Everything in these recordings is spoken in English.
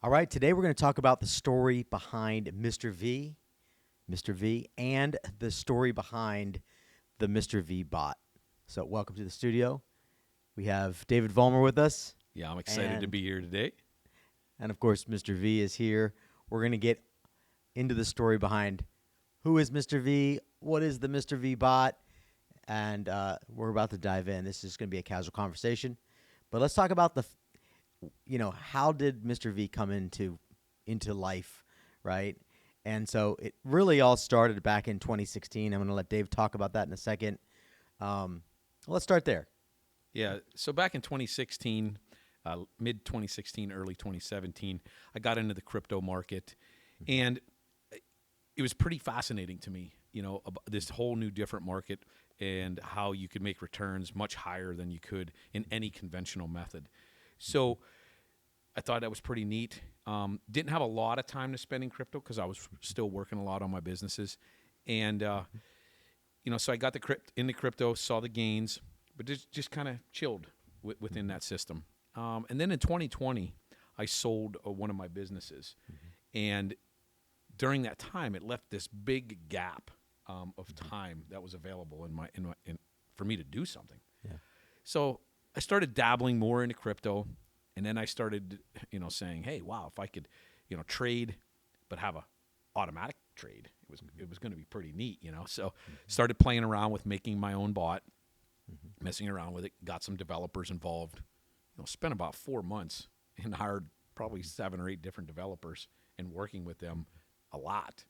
All right, today we're going to talk about the story behind Mr. V, and the story behind the Mr. V bot. So, welcome to the studio. We have David Vollmer with us. Yeah, I'm excited to be here today. And of course, Mr. V is here. We're going to get into the story behind who is Mr. V, what is the Mr. V bot, and we're about to dive in. This is going to be a casual conversation. But let's talk about how did Mr. V come into life, right? And so it really all started back in 2016. I'm going to let Dave talk about that in a second. Let's start there. Yeah, so back in 2016, mid 2016, early 2017, I got into the crypto market, and it was pretty fascinating to me, this whole new different market and how you could make returns much higher than you could in any conventional method. So I thought that was pretty neat. Didn't have a lot of time to spend in crypto because I was still working a lot on my businesses. And, so I got into crypto, saw the gains, but just kind of chilled within that system. And then in 2020, I sold one of my businesses. And during that time, it left this big gap of time that was available for me to do something. Yeah. So I started dabbling more into crypto, and then I started, saying, "Hey, wow, if I could, trade, but have a automatic trade, it was going to be pretty neat, So started playing around with making my own bot, messing around with it, got some developers involved. Spent about 4 months and hired probably 7 or 8 different developers and working with them a lot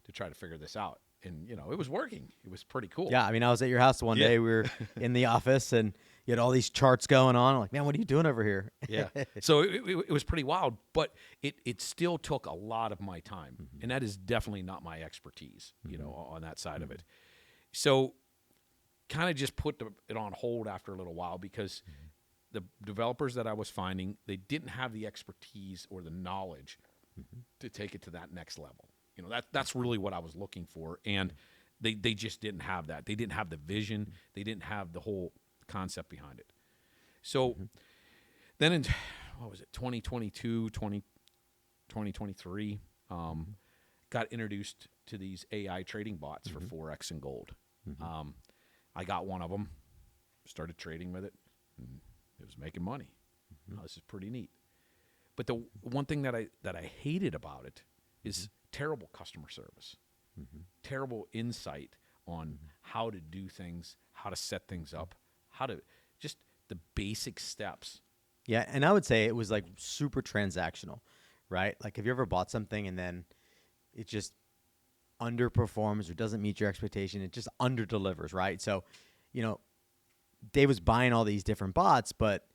to try to figure this out. And, it was working. It was pretty cool. Yeah, I mean, I was at your house one day. We were in the office, and you had all these charts going on. I'm like, man, what are you doing over here? Yeah. So it was pretty wild, but it still took a lot of my time. And that is definitely not my expertise, on that side of it. So kind of just put it on hold after a little while because the developers that I was finding, they didn't have the expertise or the knowledge to take it to that next level. That's really what I was looking for. And they just didn't have that. They didn't have the vision. They didn't have the whole concept behind it. So then in, 2022, 2023, got introduced to these AI trading bots for Forex and gold. I got one of them, started trading with it, and it was making money. This is pretty neat. But the one thing that I hated about it is terrible customer service, terrible insight on how to do things, how to set things up, how to just the basic steps. Yeah, and I would say it was like super transactional, right? Like, have you ever bought something and then it just underperforms or doesn't meet your expectation? It just underdelivers, right? So, Dave was buying all these different bots, but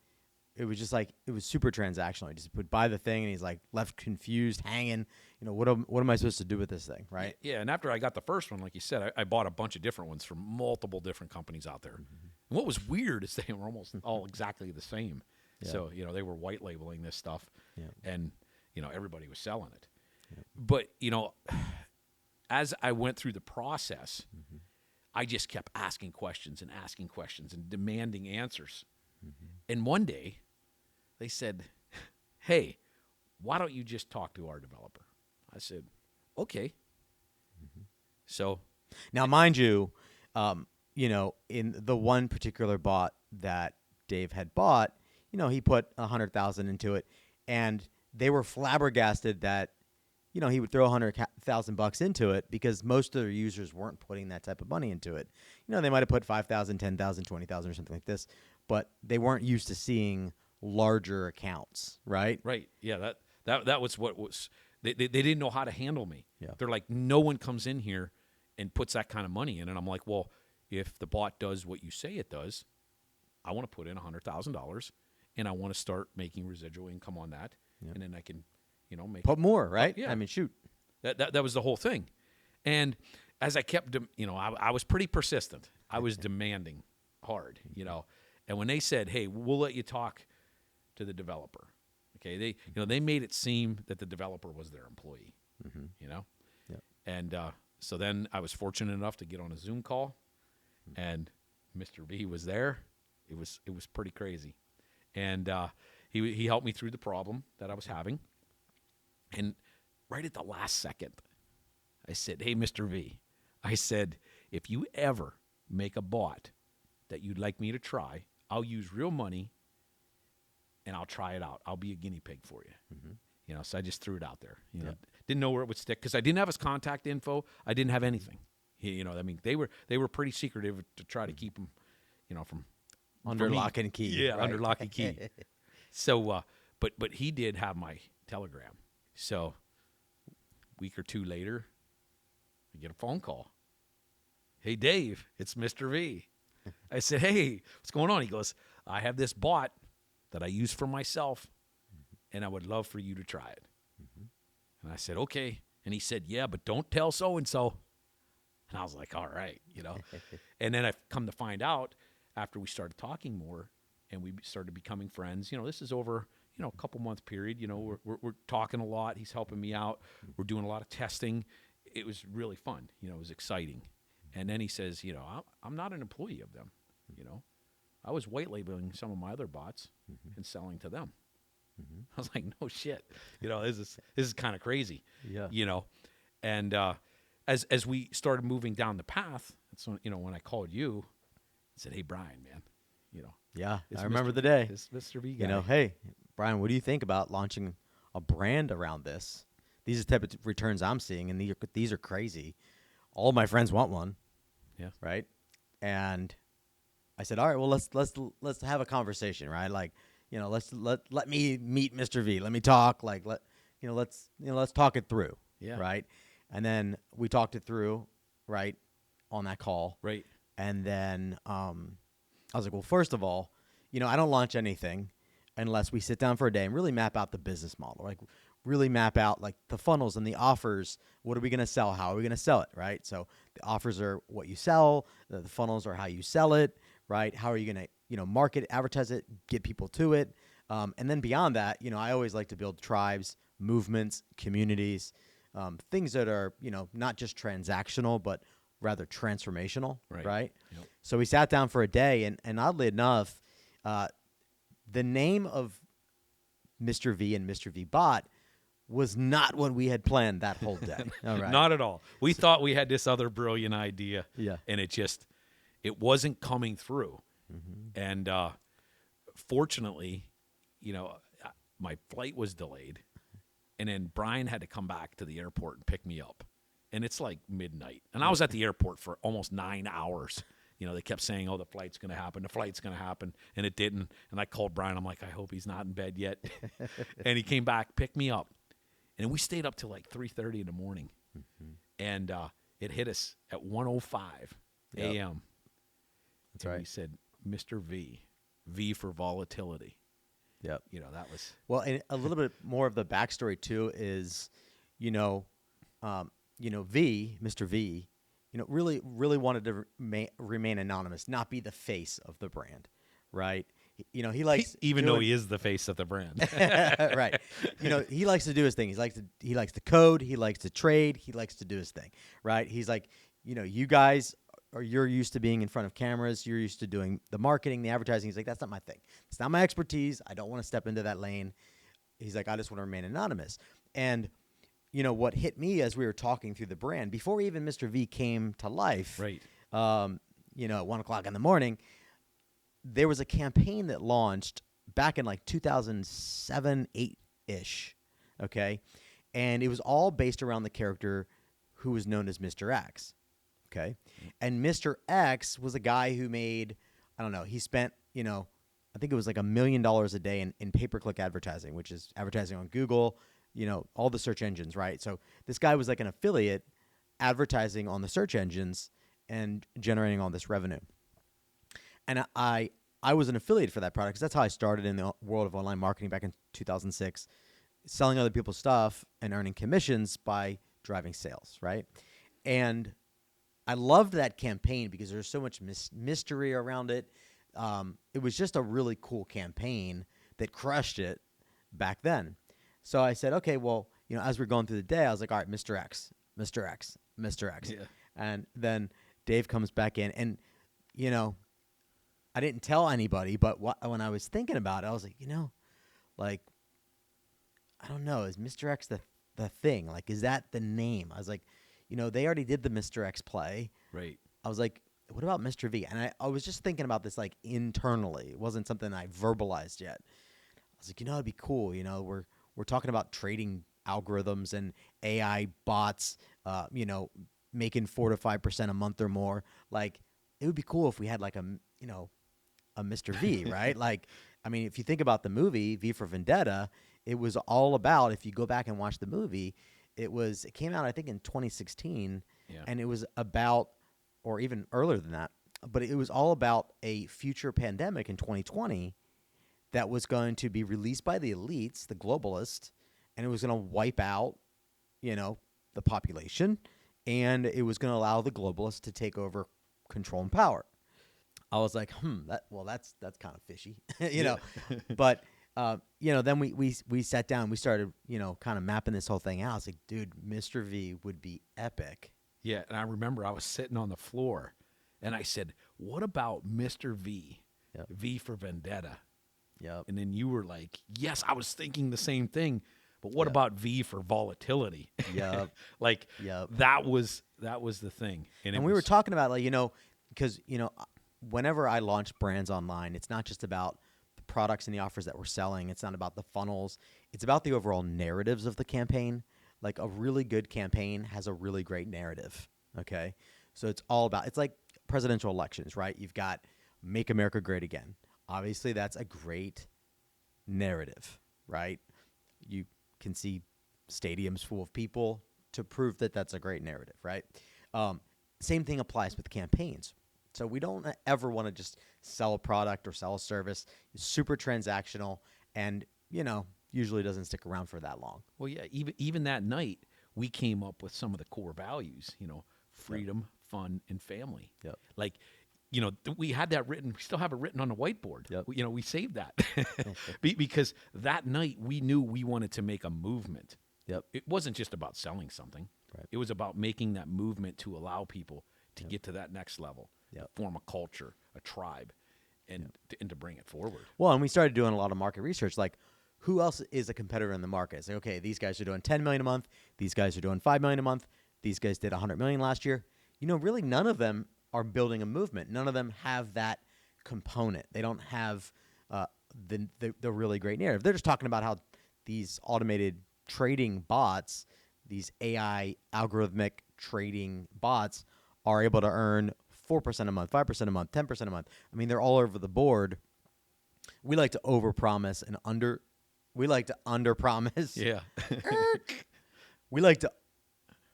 it was just like, it was super transactional. He just would buy the thing and he's like left confused, hanging, what am I supposed to do with this thing, right? Yeah, and after I got the first one, like you said, I bought a bunch of different ones from multiple different companies out there. And what was weird is they were almost all exactly the same. Yeah. So, they were white labeling this stuff and, everybody was selling it. Yeah. But, as I went through the process, I just kept asking questions and demanding answers. And one day they said, "Hey, why don't you just talk to our developer?" I said, "Okay." So now, mind you, in the one particular bot that Dave had bought, he put 100,000 into it, and they were flabbergasted that, he would throw $100,000 into it because most of their users weren't putting that type of money into it. They might have put 5,000, 10,000, 20,000 or something like this, but they weren't used to seeing larger accounts, right? Right. Yeah. That was what was. They didn't know how to handle me. Yeah. They're like, no one comes in here and puts that kind of money in, and I'm like, well, if the bot does what you say it does, I want to put in $100,000, and I want to start making residual income on that, and then I can, make put more, right? Yeah. I mean, shoot. That was the whole thing. And as I kept, I was pretty persistent. I was demanding hard, And when they said, "Hey, we'll let you talk to the developer," okay, they made it seem that the developer was their employee, Yeah. And so then I was fortunate enough to get on a Zoom call, and Mr. V was there. It was pretty crazy, and he helped me through the problem that I was having. And right at the last second, I said, hey, Mr. V, I said, if you ever make a bot that you'd like me to try, I'll use real money and I'll try it out. I'll be a guinea pig for you. You know, so I just threw it out there. You know, didn't know where it would stick because I didn't have his contact info. I didn't have anything. You know, I mean, they were pretty secretive to try to keep him, you know, from Under me. lock and key. Yeah, right? under lock and key. So, but he did have my telegram. So, a week or two later, I get a phone call. Hey, Dave, it's Mr. V. I said, hey, what's going on? He goes, I have this bot that I use for myself, and I would love for you to try it. And I said, okay. And he said, yeah, but don't tell so-and-so. And I was like, all right, you know. And then I've come to find out after we started talking more and we started becoming friends, you know, this is over, you know, a couple month period, you know, we're talking a lot. He's helping me out. We're doing a lot of testing. It was really fun. You know, it was exciting. And then he says, you know, I'm not an employee of them. You know, I was white labeling some of my other bots and selling to them. I was like, no shit. You know, this is kind of crazy. Yeah. You know, and as we started moving down the path, that's when, you know, when I called you, I said, hey, Brian, man, you know. Yeah, this I remember Mr. the day. This Mr. V guy. You know, hey, Brian, what do you think about launching a brand around this? These are the type of returns I'm seeing, and these are crazy. All of my friends want one. Yeah. Right. And I said, all right, well, let's have a conversation, right? Like, you know, let me meet Mr. V. Let me talk. Like, let's talk it through. Yeah. Right. And then we talked it through, right, on that call. Right. And then I was like, well, first of all, you know, I don't launch anything unless we sit down for a day and really map out the business model, like really map out like the funnels and the offers. What are we going to sell? How are we going to sell it? Right. So the offers are what you sell. The funnels are how you sell it. Right. How are you going to, you know, market, advertise it, get people to it. And then beyond that, you know, I always like to build tribes, movements, communities, things that are, you know, not just transactional, but rather transformational. Right. Yep. So we sat down for a day, and oddly enough, the name of Mr. V and Mr. V Bot was not what we had planned that whole day. All right. Not at all. We thought we had this other brilliant idea. Yeah. And it wasn't coming through. And fortunately, you know, my flight was delayed. And then Brian had to come back to the airport and pick me up. And it's like midnight. And I was at the airport for almost 9 hours. You know, they kept saying, oh, the flight's going to happen. The flight's going to happen. And it didn't. And I called Brian. I'm like, I hope he's not in bed yet. And he came back, picked me up. And we stayed up till like 3:30 in the morning. And it hit us at 1:05 a.m. That's and right. we said, Mr. V for volatility. Yep. You know, that was. Well, and a little bit more of the backstory too is, you know, Mr. V, you know, really wanted to remain anonymous, not be the face of the brand, right? You know, he likes Even though he is the face of the brand. right. You know, he likes to do his thing. He likes to code. He likes to trade. He likes to do his thing, right? He's like, you know, you guys you're used to being in front of cameras. You're used to doing the marketing, the advertising. He's like, that's not my thing. It's not my expertise. I don't want to step into that lane. He's like, I just want to remain anonymous. And you know, what hit me as we were talking through the brand, before even Mr. V came to life, Right. You know, at 1 o'clock in the morning, there was a campaign that launched back in like 2007, 8-ish, okay? And it was all based around the character who was known as Mr. X, okay? And Mr. X was a guy who made, I don't know, he spent, you know, I think it was like $1 million a day in pay-per-click advertising, which is advertising on Google, you know, all the search engines, right? So this guy was like an affiliate advertising on the search engines and generating all this revenue. And I was an affiliate for that product because that's how I started in the world of online marketing back in 2006, selling other people's stuff and earning commissions by driving sales, right? And I loved that campaign because there's so much mystery around it. It was just a really cool campaign that crushed it back then. So I said, okay, well, you know, as we're going through the day, I was like, all right, Mr. X, Mr. X, Mr. X. Yeah. And then Dave comes back in and, you know, I didn't tell anybody, but when I was thinking about it, I was like, you know, like, I don't know, is Mr. X the thing? Like, is that the name? I was like, they already did the Mr. X play. Right. I was like, what about Mr. V? And I was just thinking about this like internally. It wasn't something I verbalized yet. I was like, it'd be cool. We're talking about trading algorithms and AI bots, making 4 to 5% a month or more. Like, it would be cool if we had like a Mr. V, right? Like, I mean, if you think about the movie V for Vendetta, it was all about, if you go back and watch the movie, it came out, I think, in 2016, Yeah. and it was about, or even earlier than that, but it was all about a future pandemic in 2020 that was going to be released by the elites, the globalists, and it was going to wipe out, the population, and it was going to allow the globalists to take over control and power. I was like, that's kind of fishy, But then we sat down, we started, kind of mapping this whole thing out. I was like, dude, Mr. V would be epic. Yeah, and I remember I was sitting on the floor, and I said, "What about Mr. V? Yep. V for Vendetta." Yep. And then you were like, "Yes, I was thinking the same thing." But what Yep. about V for Volatility? Yep. Like, Yep. that was the thing. And we were talking about, like, because, whenever I launch brands online, it's not just about the products and the offers that we're selling. It's not about the funnels. It's about the overall narratives of the campaign. Like, a really good campaign has a really great narrative. Okay. So it's like presidential elections, right? You've got Make America Great Again. Obviously, that's a great narrative, right? You can see stadiums full of people to prove that that's a great narrative, right? Same thing applies with campaigns. So we don't ever want to just sell a product or sell a service. It's super transactional, and usually doesn't stick around for that long. Well, yeah, even that night, we came up with some of the core values. Freedom, fun, and family. Yep. Like, we had that written. We still have it written on the whiteboard. Yep. We saved that because that night we knew we wanted to make a movement. Yep. It wasn't just about selling something. Right. It was about making that movement to allow people to get to that next level, Yep. form a culture, a tribe, and to bring it forward. Well, and we started doing a lot of market research, like who else is a competitor in the market? It's like, okay, these guys are doing 10 million a month. These guys are doing 5 million a month. These guys did 100 million last year. Really none of them are building a movement. None of them have that component. They don't have the really great narrative. They're just talking about how these automated trading bots, these AI algorithmic trading bots, are able to earn 4% a month, 5% a month, 10% a month. I mean, they're all over the board. We like to overpromise and we like to underpromise. Yeah. We like to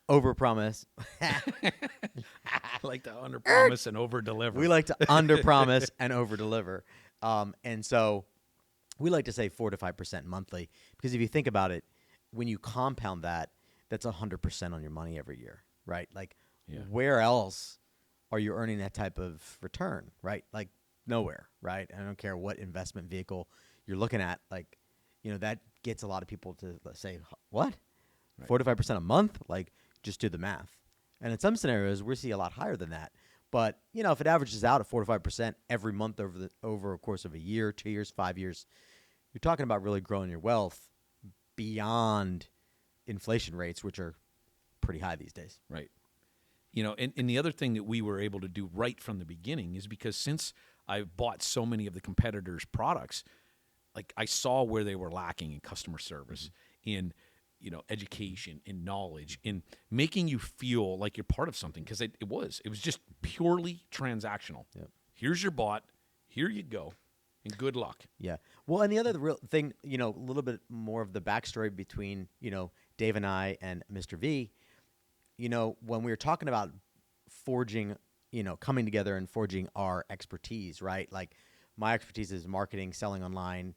overpromise. I like to underpromise and overdeliver. We like to underpromise and overdeliver. And so we like to say 4 to 5% monthly, because if you think about it, when you compound that, that's 100% on your money every year, right? Like, where else are you earning that type of return, right? Like, nowhere, right? I don't care what investment vehicle you're looking at. Like, that gets a lot of people to say, what? Right. 4 to 5% a month? Like, just do the math. And in some scenarios, we see a lot higher than that. But, if it averages out at 4 to 5% every month over a course of a year, 2 years, 5 years, you're talking about really growing your wealth beyond inflation rates, which are pretty high these days. Right. And the other thing that we were able to do right from the beginning is because since I bought so many of the competitors' products, like, I saw where they were lacking in customer service, in education, in knowledge, in making you feel like you're part of something, because it was just purely transactional. Yep. Here's your bot, here you go, and good luck. Yeah. Well, and the other real thing, a little bit more of the backstory between, Dave and I and Mr. V, when we were talking about forging, coming together and forging our expertise, right? Like, my expertise is marketing, selling online,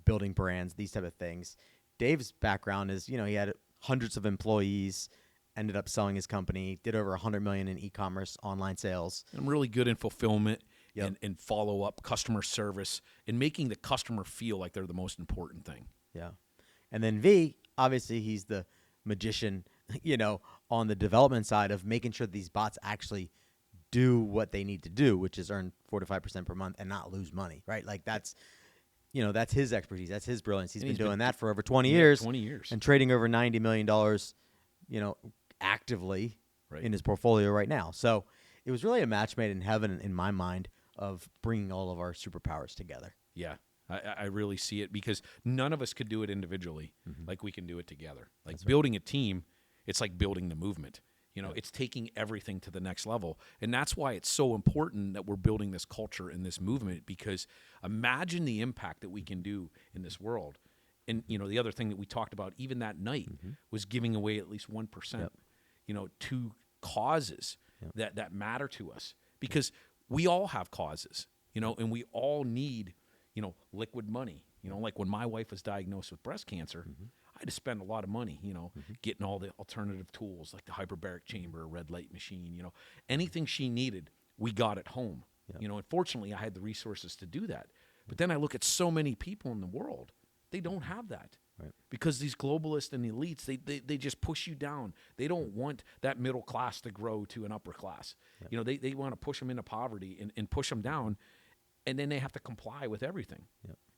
building brands, these type of things. Dave's background is, he had hundreds of employees, ended up selling his company, did over 100 million in e-commerce online sales. I'm really good in fulfillment. Yep. And follow-up, customer service, and making the customer feel like they're the most important thing. Yeah. And then V, obviously, he's the magician, on the development side of making sure these bots actually do what they need to do, which is earn 4 to 5% per month and not lose money, right? Like, that's, that's his expertise. That's his brilliance. He's And been he's been doing that for over 20 Yeah, years 20 years. and trading over $90 million, actively Right. in his portfolio right now. So it was really a match made in heaven in my mind of bringing all of our superpowers together. Yeah, I really see it because none of us could do it individually like we can do it together. Like building a team, it's like building the movement. It's taking everything to the next level. And that's why it's so important that we're building this culture and this movement, because imagine the impact that we can do in this world. And, the other thing that we talked about even that night was giving away at least 1%, to causes that matter to us, because we all have causes, and we all need, liquid money. Like when my wife was diagnosed with breast cancer, I had to spend a lot of money, getting all the alternative tools like the hyperbaric chamber, red light machine, anything she needed, we got at home. And fortunately, I had the resources to do that. But then I look at so many people in the world, they don't have that. Right. Because these globalists and elites, they just push you down. They don't want that middle class to grow to an upper class. They want to push them into poverty and push them down, and then they have to comply with everything.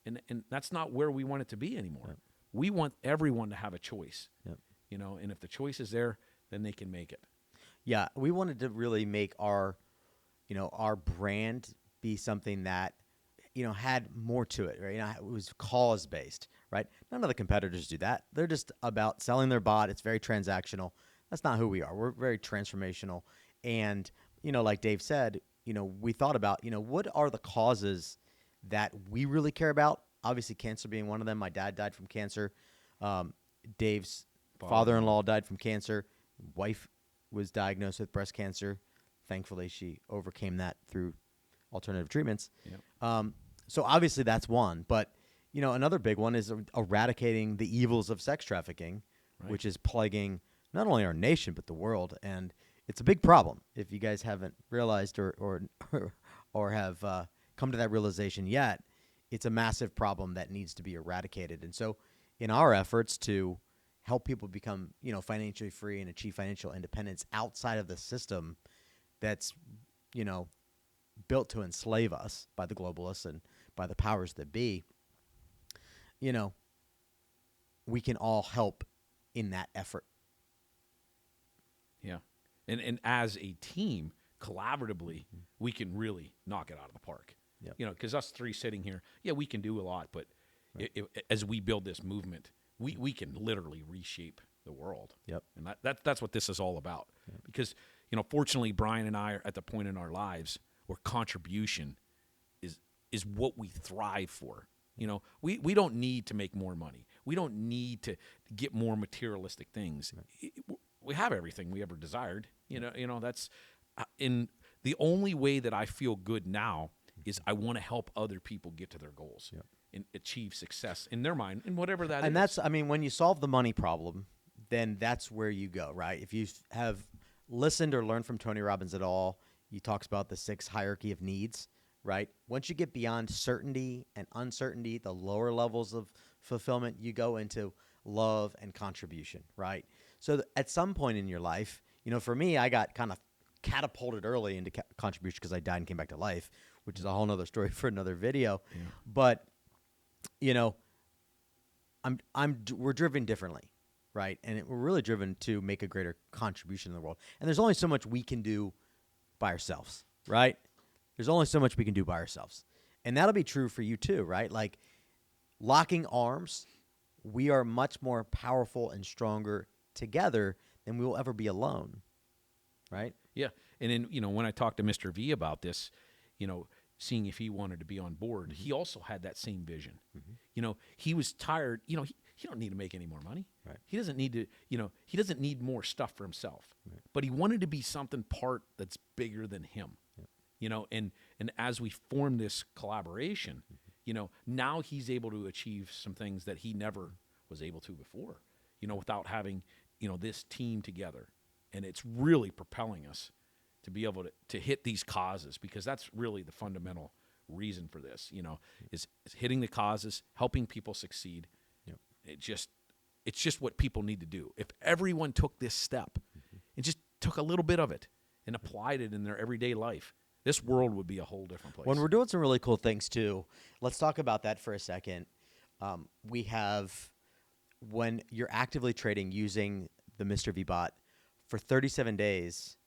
And that's not where we want it to be anymore. We want everyone to have a choice. And if the choice is there, then they can make it. Yeah, we wanted to really make our brand be something that, had more to it, right? It was cause-based, right? None of the competitors do that. They're just about selling their bot. It's very transactional. That's not who we are. We're very transformational. And, like Dave said, we thought about, what are the causes that we really care about? Obviously, cancer being one of them. My dad died from cancer. Dave's father-in-law died from cancer. Wife was diagnosed with breast cancer. Thankfully, she overcame that through alternative treatments. So obviously that's one. But, another big one is eradicating the evils of sex trafficking, which is plaguing not only our nation but the world. And it's a big problem. If you guys haven't realized or have come to that realization yet, it's a massive problem that needs to be eradicated. And so in our efforts to help people become, financially free and achieve financial independence outside of the system that's, built to enslave us by the globalists and by the powers that be, we can all help in that effort. Yeah. And as a team, collaboratively, we can really knock it out of the park. Because us three sitting here, we can do a lot, but as we build this movement, we can literally reshape the world. And that's what this is all about. Because, fortunately, Brian and I are at the point in our lives where contribution is what we thrive for. We don't need to make more money. We don't need to get more materialistic things. We have everything we ever desired. That's in the only way that I feel good now is I want to help other people get to their goals and achieve success in their mind and whatever that is. And that's, when you solve the money problem, then that's where you go, right? If you have listened or learned from Tony Robbins at all, he talks about the 6 hierarchy of needs, right? Once you get beyond certainty and uncertainty, the lower levels of fulfillment, you go into love and contribution, right? So at some point in your life, for me, I got kind of catapulted early into contribution because I died and came back to life, which is a whole nother story for another video. But, we're driven differently, right? And we're really driven to make a greater contribution in the world. And there's only so much we can do by ourselves, right? There's only so much we can do by ourselves. And that'll be true for you too, right? Like locking arms, we are much more powerful and stronger together than we will ever be alone, right? Yeah. And then, when I talked to Mr. V about this, seeing if he wanted to be on board, he also had that same vision. He was tired. He don't need to make any more money. Right. He doesn't need to, he doesn't need more stuff for himself. Right. But he wanted to be something part that's bigger than him. And as we form this collaboration, now he's able to achieve some things that he never was able to before, without having, this team together. And it's really propelling us to be able to hit these causes, because that's really the fundamental reason for this, is hitting the causes, helping people succeed. It's just what people need to do. If everyone took this step and just took a little bit of it and applied it in their everyday life, this world would be a whole different place. When we're doing some really cool things too, let's talk about that for a second. We have, when you're actively trading using the Mr. V bot for 37 days,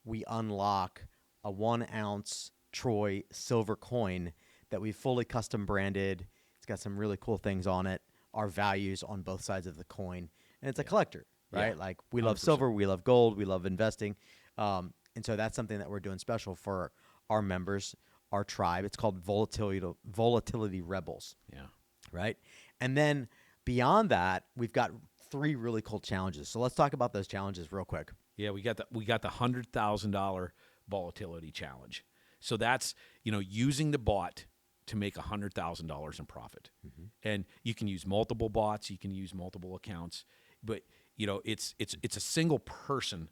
we unlock a 1 ounce Troy silver coin that we fully custom branded. It's got some really cool things on it, our values on both sides of the coin. And it's a collector, right? Yeah. Like we love 100%. silver, we love gold, we love investing. And so that's something that we're doing special for our members, our tribe. It's called Volatility Rebels. Yeah. Right? And then beyond that, we've got 3 really cool challenges. So let's talk about those challenges real quick. Yeah, we got the $100,000 volatility challenge. So that's, using the bot to make $100,000 in profit. And you can use multiple bots, you can use multiple accounts, but it's a single person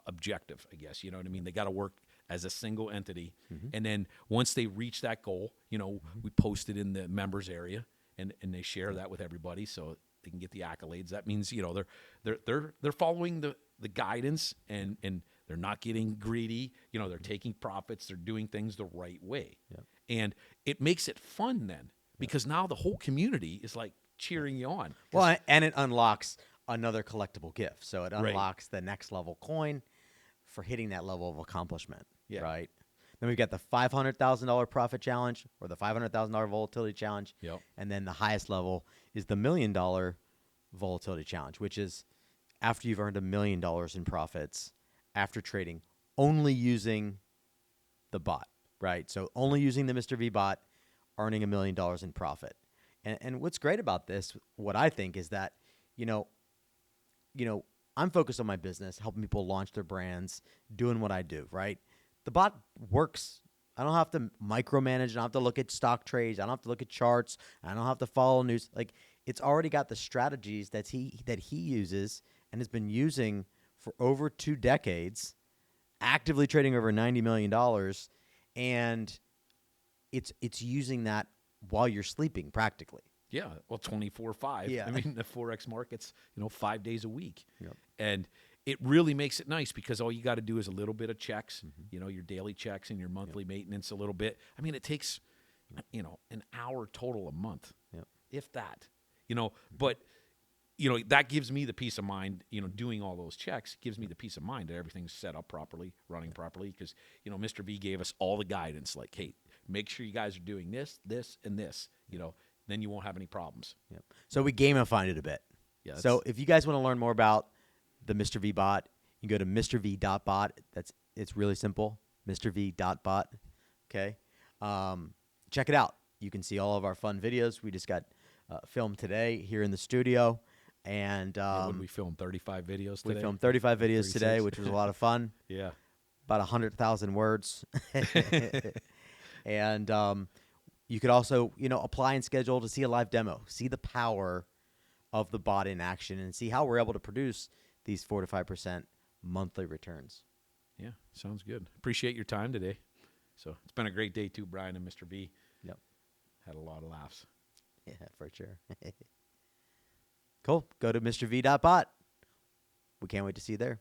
objective, I guess. You know what I mean? They got to work as a single entity. And then once they reach that goal, we post it in the members area and they share that with everybody so they can get the accolades. That means, they're following the guidance and they're not getting greedy. They're taking profits. They're doing things the right way. Yep. And it makes it fun then because now the whole community is like cheering you on. Well, and it unlocks another collectible gift. So it unlocks the next level coin for hitting that level of accomplishment, right? Then we've got the $500,000 profit challenge or the $500,000 volatility challenge. Yep. And then the highest level is the $1 million volatility challenge, which is after you've earned $1 million in profits after trading, only using the bot, right? So only using the Mr. V bot, earning $1 million in profit. And what's great about this, what I think, is that, I'm focused on my business, helping people launch their brands, doing what I do, right? The bot works. I don't have to micromanage. I don't have to look at stock trades. I don't have to look at charts. I don't have to follow news. Like, it's already got the strategies that he uses and has been using for over 2 decades, actively trading over $90 million, and it's using that while you're sleeping practically. Yeah, well, 24/5. Yeah. I mean, the Forex market's, 5 days a week. Yep. And it really makes it nice because all you got to do is a little bit of checks, your daily checks and your monthly maintenance a little bit. I mean, it takes, an hour total a month, if that. But, that gives me the peace of mind, doing all those checks gives me the peace of mind that everything's set up properly, running properly because, Mr. V gave us all the guidance like, hey, make sure you guys are doing this, this, and this, then you won't have any problems. Yep. So we gamified it a bit. Yeah, So if you guys want to learn more about the Mr. V bot, you go to mrv.bot. It's really simple, mrv.bot. Okay. Check it out. You can see all of our fun videos. We just got filmed today here in the studio. And when we filmed 35 videos today. we filmed 35 videos 36. today, which was a lot of fun. Yeah. About 100,000 words. And you could also, apply and schedule to see a live demo, see the power of the bot in action, and see how we're able to produce these 4 to 5% monthly returns. Yeah, sounds good. Appreciate your time today. So it's been a great day too, Brian and Mr. V. Yep. Had a lot of laughs. Yeah, for sure. Cool. Go to mrv.bot. We can't wait to see you there.